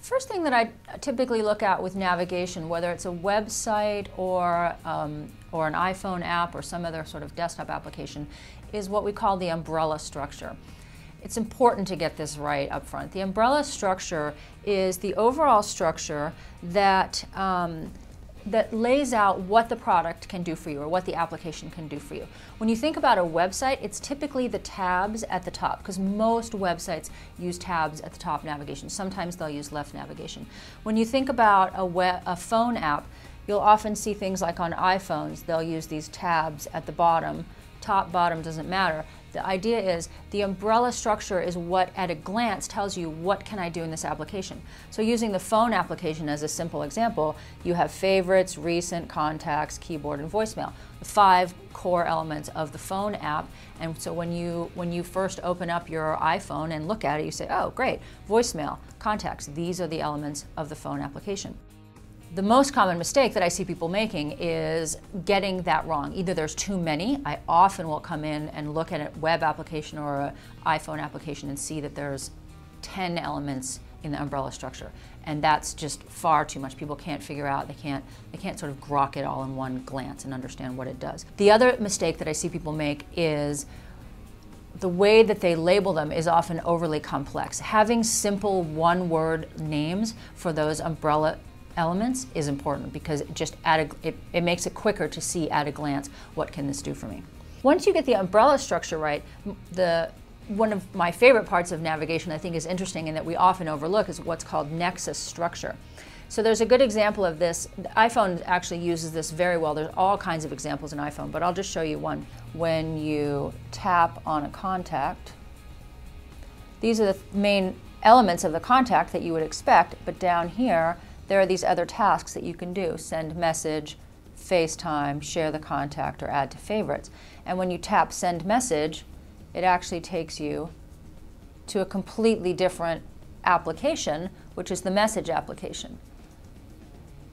First thing that I typically look at with navigation, whether it's a website or an iPhone app or some other sort of desktop application, is what we call the umbrella structure. It's important to get this right up front. The umbrella structure is the overall structure that that lays out what the product can do for you or what the application can do for you. When you think about a website, it's typically the tabs at the top, because most websites use tabs at the top navigation. Sometimes they'll use left navigation. When you think about a phone app, you'll often see things like on iPhones, they'll use these tabs at the bottom. Top, bottom, doesn't matter. The idea is the umbrella structure is what at a glance tells you what can I do in this application. So using the phone application as a simple example, you have favorites, recent, contacts, keyboard, and voicemail. The 5 core elements of the phone app. And so when you first open up your iPhone and look at it, you say, oh great, voicemail, contacts, these are the elements of the phone application. The most common mistake that I see people making is getting that wrong. Either there's too many. I often will come in and look at a web application or an iPhone application and see that there's 10 elements in the umbrella structure. And that's just far too much. People can't figure out, they can't sort of grok it all in one glance and understand what it does. The other mistake that I see people make is the way that they label them is often overly complex. Having simple one-word names for those umbrella elements is important, because it makes it quicker to see at a glance what can this do for me. Once you get the umbrella structure right, one of my favorite parts of navigation I think is interesting and that we often overlook is what's called Nexus structure. So there's a good example of this. The iPhone actually uses this very well. There's all kinds of examples in iPhone, but I'll just show you one. When you tap on a contact, these are the main elements of the contact that you would expect, but down here there are these other tasks that you can do: send message, FaceTime, share the contact, or add to favorites. And when you tap send message, it actually takes you to a completely different application, which is the message application.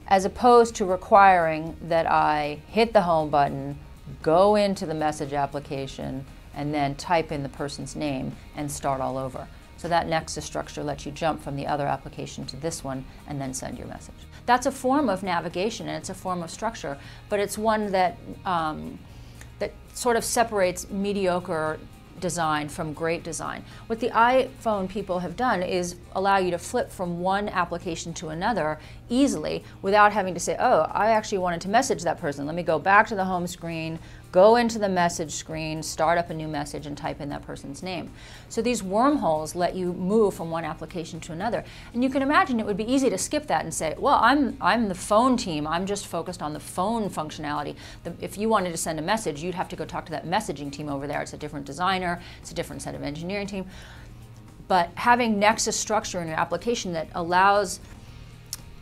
As opposed to requiring that I hit the home button, go into the message application, and then type in the person's name and start all over. So that Nexus structure lets you jump from the other application to this one and then send your message. That's a form of navigation and it's a form of structure, but it's one that, that sort of separates mediocre design from great design. What the iPhone people have done is allow you to flip from one application to another easily without having to say, oh, I actually wanted to message that person. Let me go back to the home screen, go into the message screen, start up a new message, and type in that person's name. So these wormholes let you move from one application to another. And you can imagine it would be easy to skip that and say, well, I'm the phone team. I'm just focused on the phone functionality. If you wanted to send a message, you'd have to go talk to that messaging team over there. It's a different designer. It's a different set of engineering team. But having Nexus structure in your application that allows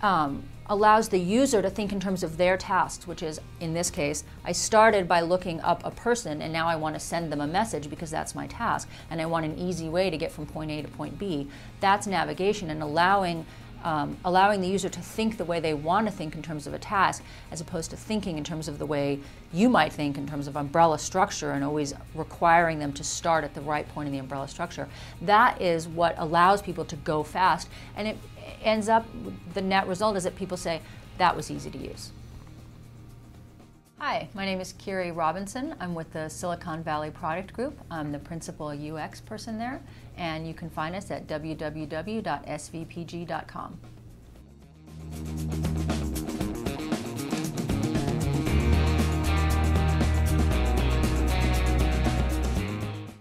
the user to think in terms of their tasks, which is, in this case, I started by looking up a person and now I want to send them a message because that's my task and I want an easy way to get from point A to point B. That's navigation, and allowing the user to think the way they want to think in terms of a task, as opposed to thinking in terms of the way you might think in terms of umbrella structure and always requiring them to start at the right point in the umbrella structure. That is what allows people to go fast, and it ends up, the net result is that people say, that was easy to use. Hi, my name is Kyrie Robinson. I'm with the Silicon Valley Product Group. I'm the principal UX person there, and you can find us at www.svpg.com.